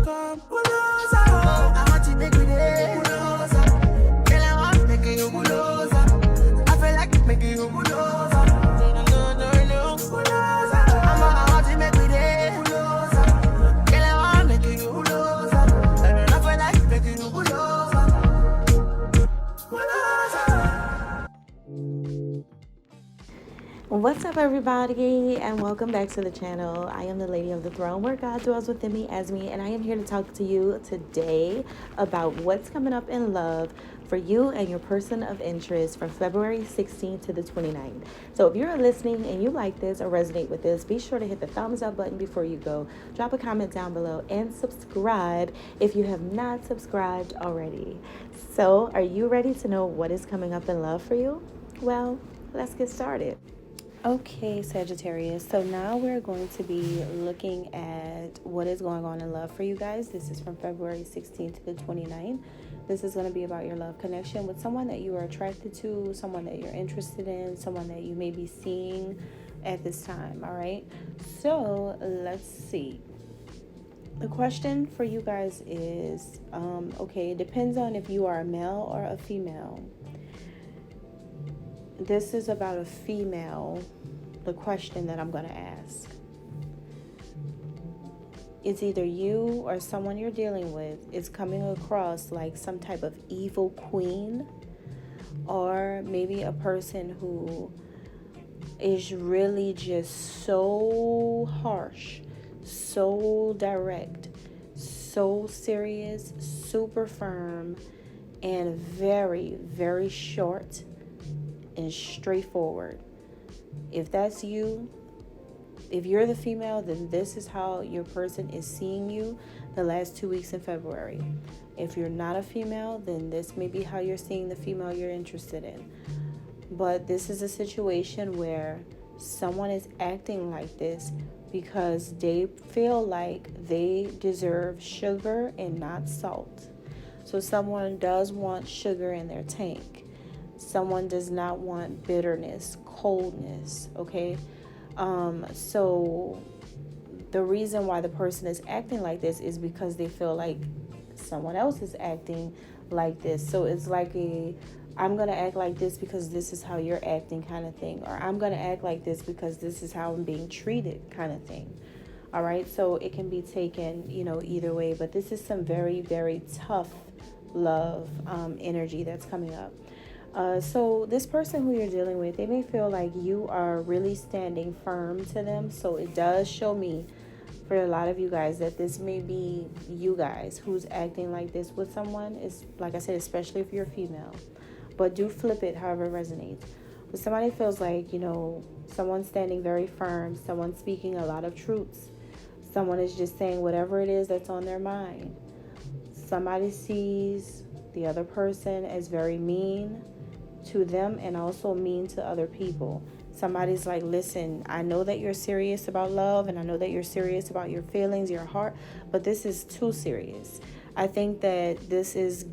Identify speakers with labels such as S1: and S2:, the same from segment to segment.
S1: come bulldozer. I want to make with it bulldozer. Girl, I want to make you bulldozer. I feel like it make you bulldozer. No, bulldozer. I want to make with it bulldozer. Girl, I want to make you bulldozer. I feel like it make you bulldozer.
S2: What's up, everybody, and welcome back to the channel. I am the Lady of the Throne, where God dwells within me as me, and I am here to talk to you today about what's coming up in love for you and your person of interest from February 16th to the 29th. So if you're listening and you like this or resonate with this, be sure to hit the thumbs up button before you go. Drop a comment down below and subscribe if you have not subscribed already. So are you ready to know what is coming up in love for you? Well, let's get started. Okay, Sagittarius, so now we're going to be looking at what is going on in love for you guys. This is from February 16th to the 29th. This is going to be about your love connection with someone that you are attracted to, someone that you're interested in, someone that you may be seeing at this time, all right? So let's see. The question for you guys is, okay, it depends on if you are a male or a female. This is about a female, the question that I'm going to ask. It's either you or someone you're dealing with is coming across like some type of evil queen, or maybe a person who is really just so harsh, so direct, so serious, super firm, and very, very short and straightforward. If that's you, if you're the female, then this is how your person is seeing you the last 2 weeks in February. If you're not a female, then this may be how you're seeing the female you're interested in. But this is a situation where someone is acting like this because they feel like they deserve sugar and not salt. So someone does want sugar in their tank. Someone does not want bitterness, coldness, okay? So the reason why the person is acting like this is because they feel like someone else is acting like this. So it's like I'm going to act like this because this is how you're acting kind of thing. Or I'm going to act like this because this is how I'm being treated kind of thing. All right? So it can be taken, either way. But this is some very, very tough love energy that's coming up. So this person who you're dealing with, they may feel like you are really standing firm to them. So it does show me for a lot of you guys that this may be you guys who's acting like this with someone. Is like I said, especially if you're a female, but do flip it however it resonates. But somebody feels like, someone's standing very firm, someone speaking a lot of truths, someone is just saying whatever it is that's on their mind. Somebody sees the other person as very mean to them and also mean to other people. Somebody's like, listen, I know that you're serious about love and I know that you're serious about your feelings, your heart, but this is too serious. I think that this is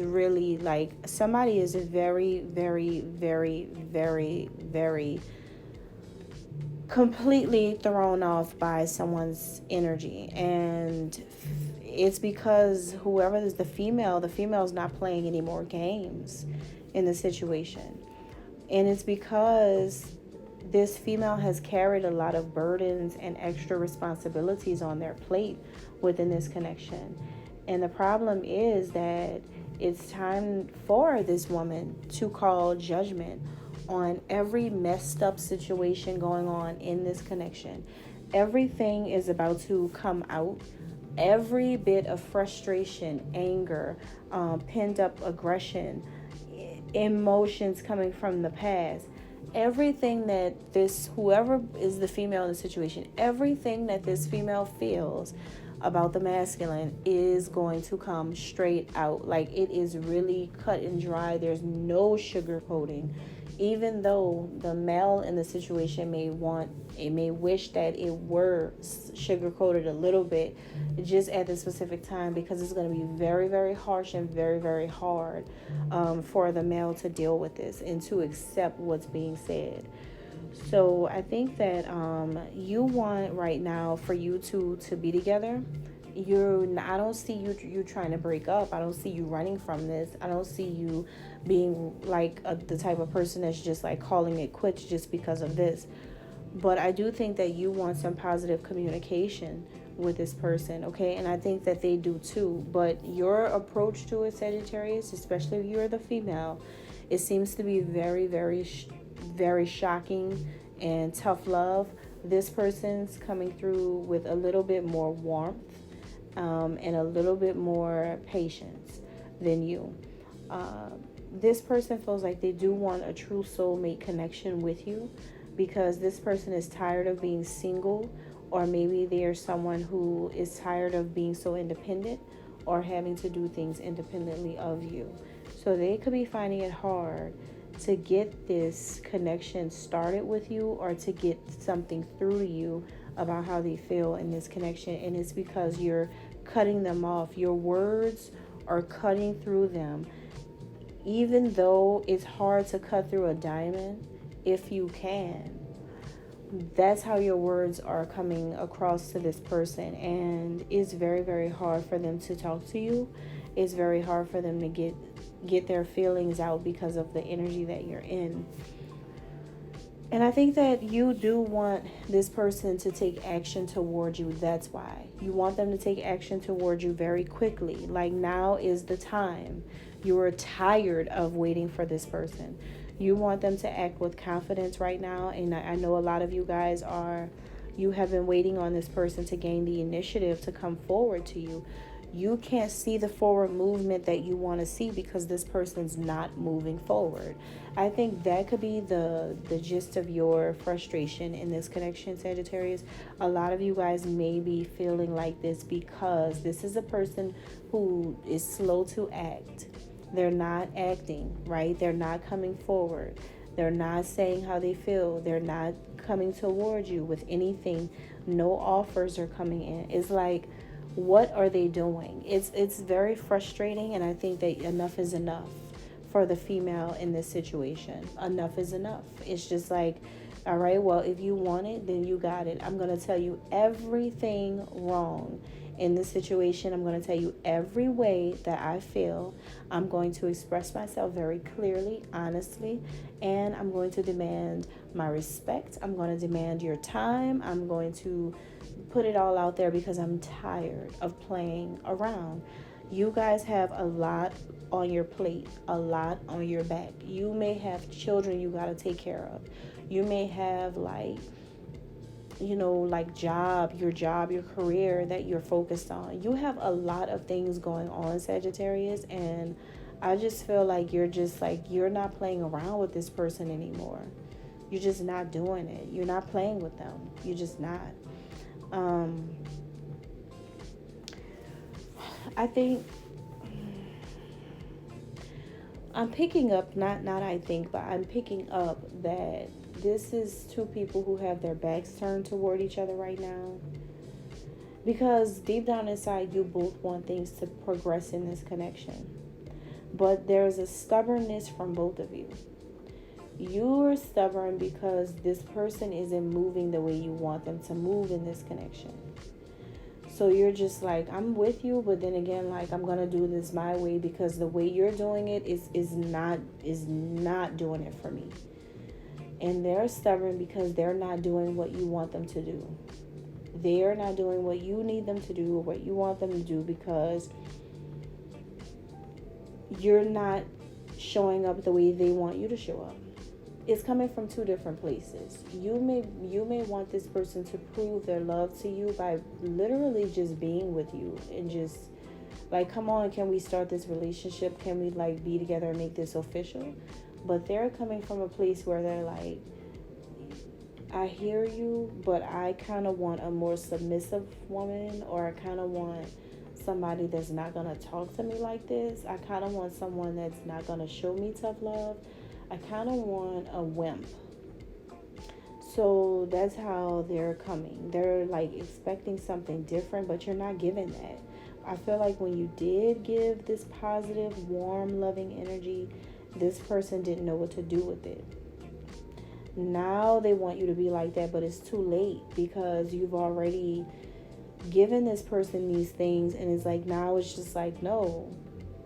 S2: really like somebody is very, very, very, very, very completely thrown off by someone's energy. And it's because whoever is the female's not playing any more games in the situation. And it's because this female has carried a lot of burdens and extra responsibilities on their plate within this connection. And the problem is that it's time for this woman to call judgment on every messed up situation going on in this connection. Everything is about to come out. Every bit of frustration, anger, pent up aggression, emotions coming from the past, everything that whoever is the female in the situation, everything that this female feels about the masculine is going to come straight out. Like, it is really cut and dry. There's no sugarcoating. Even though the male in the situation may wish that it were sugar-coated a little bit just at the specific time, because it's going to be very, very harsh and very, very hard for the male to deal with this and to accept what's being said. So I think that you want right now for you two to be together, I don't see you trying to break up. I don't see you running from this. I don't see you being like the type of person that's just like calling it quits just because of this. But I do think that you want some positive communication with this person, okay? And I think that they do too. But your approach to it, Sagittarius, especially if you're the female, it seems to be very, very, very shocking and tough love. This person's coming through with a little bit more warmth, and a little bit more patience than you. This person feels like they do want a true soulmate connection with you, because this person is tired of being single, or maybe they're someone who is tired of being so independent or having to do things independently of you. So they could be finding it hard to get this connection started with you, or to get something through to you about how they feel in this connection. And it's because you're cutting them off. Your words are cutting through them. Even though it's hard to cut through a diamond, if you can, that's how your words are coming across to this person. And it's very, very hard for them to talk to you. It's very hard for them to get their feelings out because of the energy that you're in. And I think that you do want this person to take action towards you. That's why. You want them to take action towards you very quickly. Like, now is the time. You are tired of waiting for this person. You want them to act with confidence right now. And I know a lot of you guys you have been waiting on this person to gain the initiative to come forward to you. You can't see the forward movement that you want to see because this person's not moving forward. I think that could be the gist of your frustration in this connection, Sagittarius. A lot of you guys may be feeling like this because this is a person who is slow to act. They're not acting, right? They're not coming forward. They're not saying how they feel. They're not coming towards you with anything. No offers are coming in. It's like, what are they doing? It's very frustrating, and I think that enough is enough for the female in this situation. Enough is enough. It's just like, all right, well, if you want it, then you got it. I'm going to tell you everything wrong in this situation. I'm going to tell you every way that I feel. I'm going to express myself very clearly, honestly, and I'm going to demand my respect. I'm going to demand your time. I'm going to put it all out there because I'm tired of playing around. You guys have a lot on your plate, a lot on your back. You may have children you got to take care of. You may have your career that you're focused on. You have a lot of things going on, Sagittarius, and I just feel like you're not playing around with this person anymore. You're just not doing it. You're not playing with them. You're just not. I think I'm picking up, I'm picking up that this is two people who have their backs turned toward each other right now. Because deep down inside, you both want things to progress in this connection. But there's a stubbornness from both of you. You're stubborn because this person isn't moving the way you want them to move in this connection. So you're just like, I'm with you, but then again, like, I'm gonna do this my way because the way you're doing it is not doing it for me. And they're stubborn because they're not doing what you want them to do. They're not doing what you need them to do or what you want them to do because you're not showing up the way they want you to show up. It's coming from two different places. You may want this person to prove their love to you by literally just being with you and just like, come on, can we start this relationship? Can we like be together and make this official? But they're coming from a place where they're like, I hear you, but I kind of want a more submissive woman, or I kind of want somebody that's not going to talk to me like this. I kind of want someone that's not going to show me tough love. I kind of want a wimp. So that's how they're coming. They're like expecting something different, but you're not giving that. I feel like when you did give this positive, warm, loving energy, this person didn't know what to do with it. Now they want you to be like that, but it's too late because you've already giving this person these things, and it's like now it's just like, no,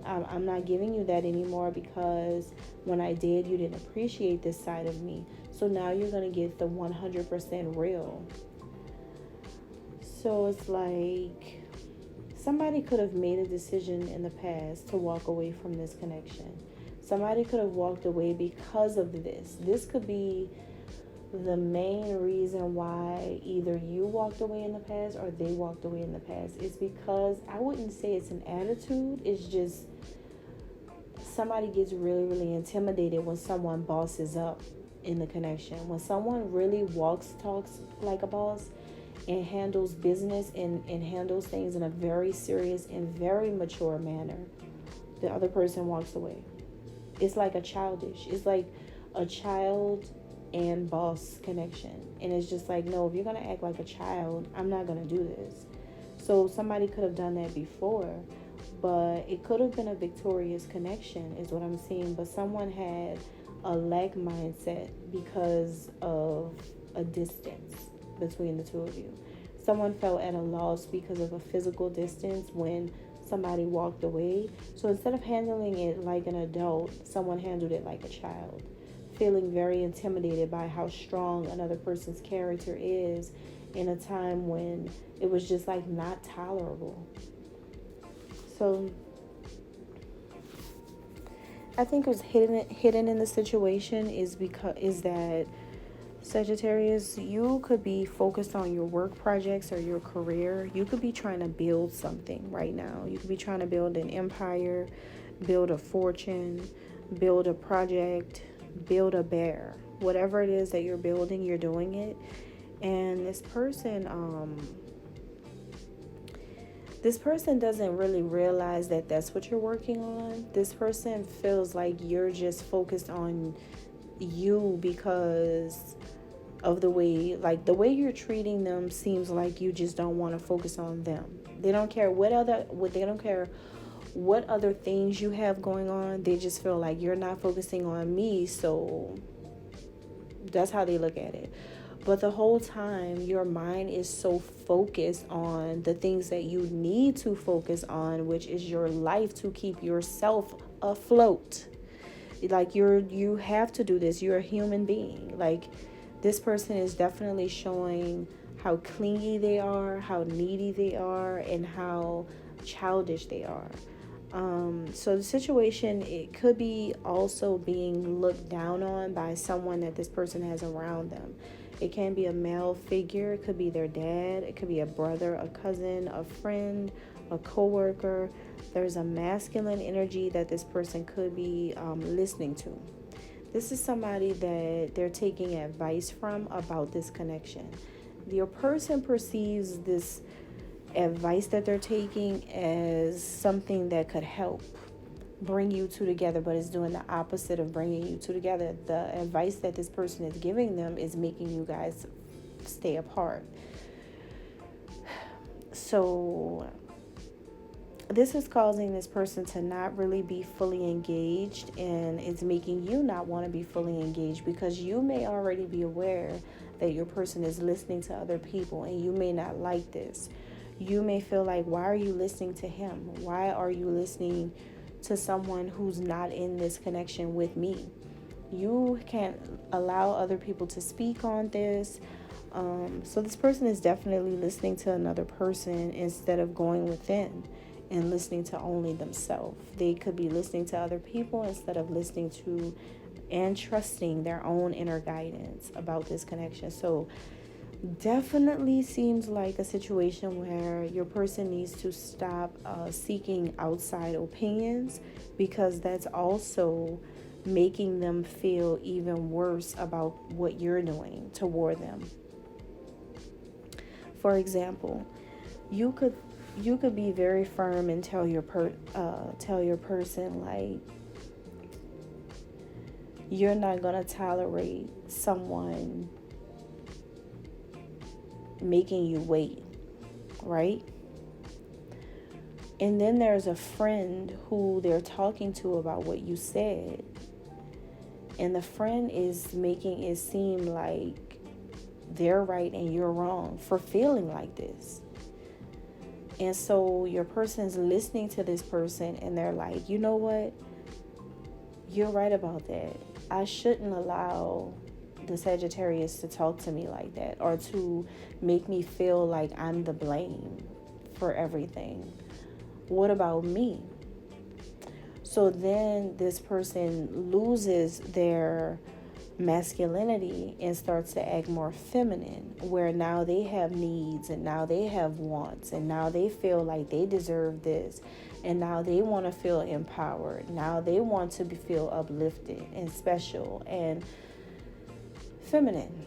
S2: I'm not giving you that anymore, because when I did, you didn't appreciate this side of me. So now you're going to get the 100% real. So it's like somebody could have made a decision in the past to walk away from this connection. Somebody could have walked away because of this. This could be the main reason why either you walked away in the past or they walked away in the past. It's because, I wouldn't say it's an attitude, it's just somebody gets really, really intimidated when someone bosses up in the connection. When someone really talks like a boss and handles business and handles things in a very serious and very mature manner, the other person walks away. It's like it's like a child and boss connection. And it's just like, no, if you're going to act like a child, I'm not going to do this. So somebody could have done that before, but it could have been a victorious connection is what I'm seeing. But someone had a lack mindset because of a distance between the two of you. Someone felt at a loss because of a physical distance when somebody walked away. So instead of handling it like an adult, someone handled it like a child, feeling very intimidated by how strong another person's character is in a time when it was just like not tolerable. So I think what's hidden in the situation is that Sagittarius, you could be focused on your work projects or your career. You could be trying to build something right now. You could be trying to build an empire, build a fortune, build a project, build a bear. Whatever it is that you're building, you're doing it. And this person doesn't really realize that that's what you're working on. This person feels like you're just focused on you because of the way you're treating them. Seems like you just don't want to focus on them. They don't care what other things you have going on. They just feel like you're not focusing on me. So that's how they look at it. But the whole time, your mind is so focused on the things that you need to focus on, which is your life, to keep yourself afloat. Like you have to do this. You're a human being. Like, this person is definitely showing how clingy they are, how needy they are, and how childish they are. So the situation, it could be also being looked down on by someone that this person has around them. It can be a male figure. It could be their dad. It could be a brother, a cousin, a friend, a coworker. There's a masculine energy that this person could be listening to. This is somebody that they're taking advice from about this connection. Your person perceives this advice that they're taking as something that could help bring you two together, but it's doing the opposite of bringing you two together. The advice that this person is giving them is making you guys stay apart. So this is causing this person to not really be fully engaged, and it's making you not want to be fully engaged, because you may already be aware that your person is listening to other people, and you may not like this. You may feel like, why are you listening to him? Why are you listening to someone who's not in this connection with me? You can't allow other people to speak on this. So this person is definitely listening to another person instead of going within and listening to only themselves. They could be listening to other people instead of listening to and trusting their own inner guidance about this connection. So definitely seems like a situation where your person needs to stop seeking outside opinions, because that's also making them feel even worse about what you're doing toward them. For example, you could be very firm and tell your person, like, you're not gonna tolerate someone making you wait, right? And then there's a friend who they're talking to about what you said, and the friend is making it seem like they're right and you're wrong for feeling like this. And so your person's listening to this person and they're like, you know what? You're right about that. I shouldn't allow the Sagittarius to talk to me like that, or to make me feel like I'm the blame for everything. What about me? So then this person loses their masculinity and starts to act more feminine, where now they have needs and now they have wants and now they feel like they deserve this, and now they want to feel empowered. Now they want to feel uplifted and special and feminine.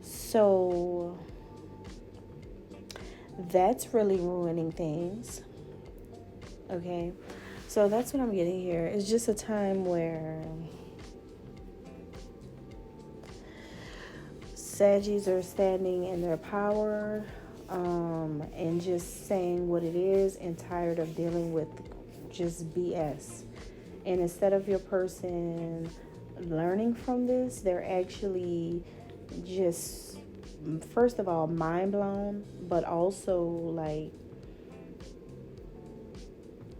S2: So that's really ruining things. Okay, so that's what I'm getting here. It's just a time where Saggies are standing in their power, and just saying what it is, and tired of dealing with just BS. And instead of your person learning from this, they're actually just, first of all, mind blown, but also like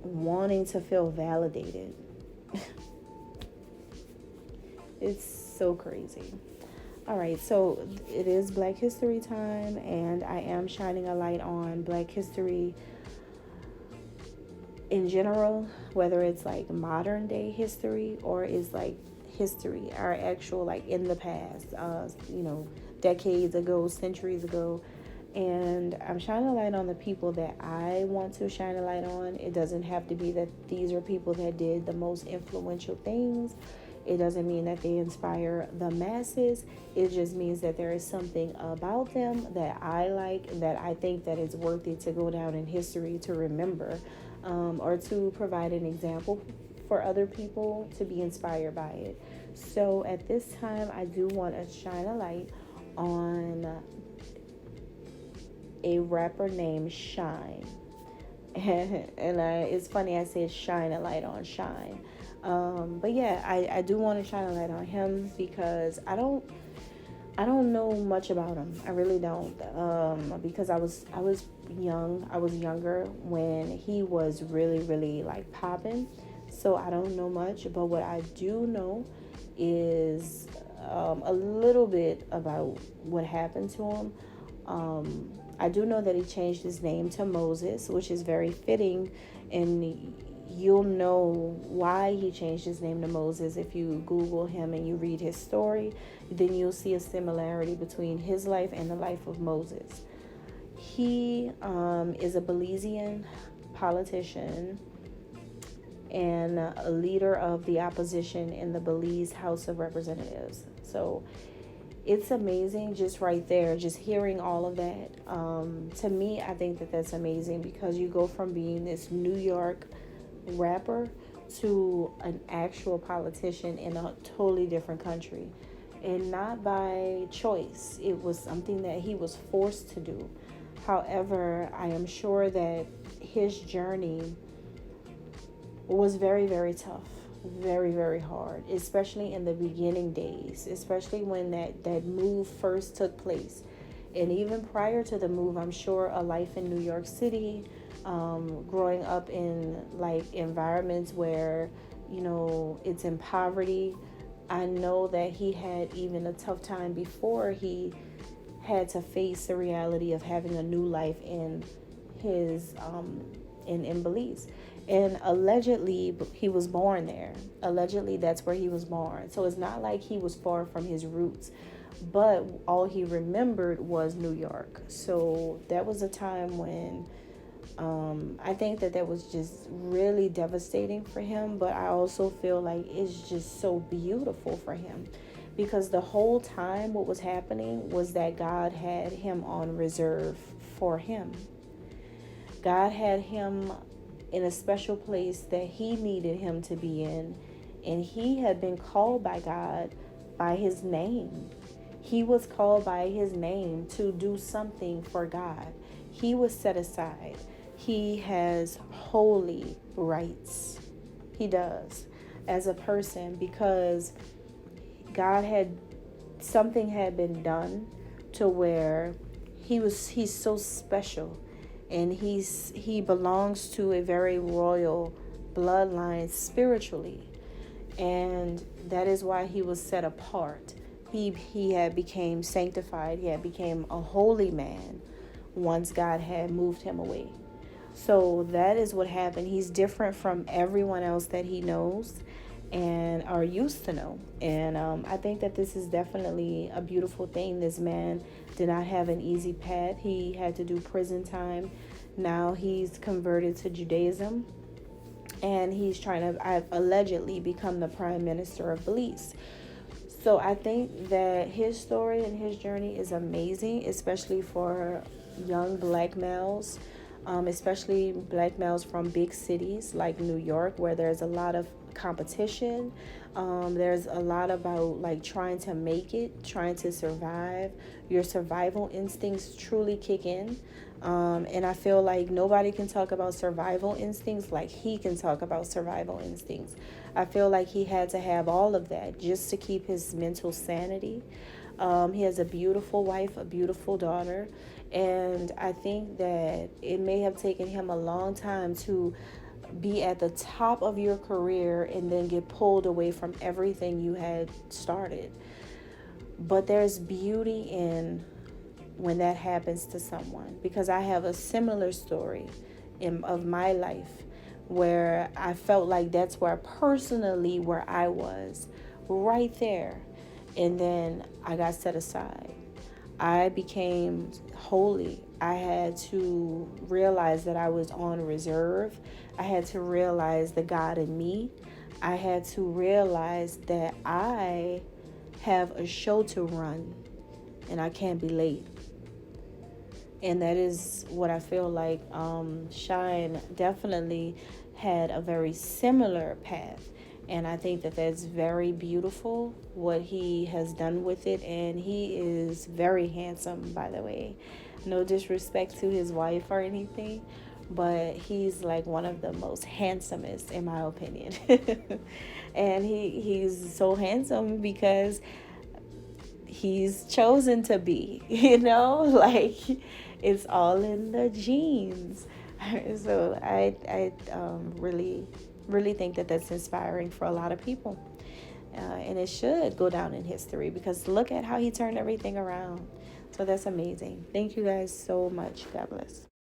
S2: wanting to feel validated. It's so crazy. All right, so it is Black History time, and I am shining a light on Black history in general, whether it's like modern day history or is like history, our actual, like in the past, decades ago, centuries ago. And I'm shining a light on the people that I want to shine a light on. It doesn't have to be that these are people that did the most influential things. It doesn't mean that they inspire the masses. It just means that there is something about them that I like, that I think that it's worthy to go down in history to remember, or to provide an example for other people to be inspired by it. So at this time, I do want to shine a light on a rapper named Shine. And it's funny I said shine a light on Shine. But yeah, I do want to shine a light on him because I don't know much about him. I really don't. Because I was younger when he was really like popping. So I don't know much, but what I do know is a little bit about what happened to him. I do know that he changed his name to Moses, which is very fitting, and you'll know why he changed his name to Moses if you Google him and you read his story. Then you'll see a similarity between his life and the life of Moses. He is a Belizean politician and a leader of the opposition in the Belize House of Representatives. So it's amazing just right there, just hearing all of that. To me, I think that that's amazing because you go from being this New York rapper to an actual politician in a totally different country, and not by choice. It was something that he was forced to do. However, I am sure that his journey was very, very tough, very, very hard, especially in the beginning days, especially when that move first took place. And even prior to the move, I'm sure a life in New York City, growing up in like environments where, it's in poverty. I know that he had even a tough time before he had to face the reality of having a new life in his in Belize. And allegedly he was born there. Allegedly that's where he was born. So it's not like he was far from his roots, but all he remembered was New York. So that was a time when I think that was just really devastating for him, but I also feel like it's just so beautiful for him, because the whole time what was happening was that God had him on reserve for him. God had him in a special place that he needed him to be in, and he had been called by God by his name. He was called by his name to do something for God. He was set aside. He has holy rights. He does, as a person, because something had been done to where he's so special, and he belongs to a very royal bloodline spiritually, and that is why he was set apart. He had became sanctified. He had became a holy man once God had moved him away. So that is what happened. He's different from everyone else that he knows and are used to know. And I think that this is definitely a beautiful thing. This man did not have an easy path. He had to do prison time. Now he's converted to Judaism, and he's trying to allegedly become the prime minister of Belize. So I think that his story and his journey is amazing, especially for young black males, especially black males from big cities like New York, where there's a lot of competition. There's a lot about like trying to make it, trying to survive. Your survival instincts truly kick in. And I feel like nobody can talk about survival instincts like he can talk about survival instincts. I feel like he had to have all of that just to keep his mental sanity. He has a beautiful wife, a beautiful daughter, and I think that it may have taken him a long time to be at the top of your career and then get pulled away from everything you had started. But there's beauty in when that happens to someone, because I have a similar story of my life where I felt like that's where I was right there, and then I got set aside. I became holy. I had to realize that I was on reserve. I had to realize the God in me. I had to realize that I have a show to run and I can't be late. And that is what I feel like Shine definitely had a very similar path. And I think that that's very beautiful what he has done with it. And he is very handsome, by the way. No disrespect to his wife or anything, but he's like one of the most handsomest in my opinion. And he's so handsome because he's chosen to be, like it's all in the genes. So I really think that that's inspiring for a lot of people, and it should go down in history because look at how he turned everything around. So that's amazing. Thank you guys so much. God bless.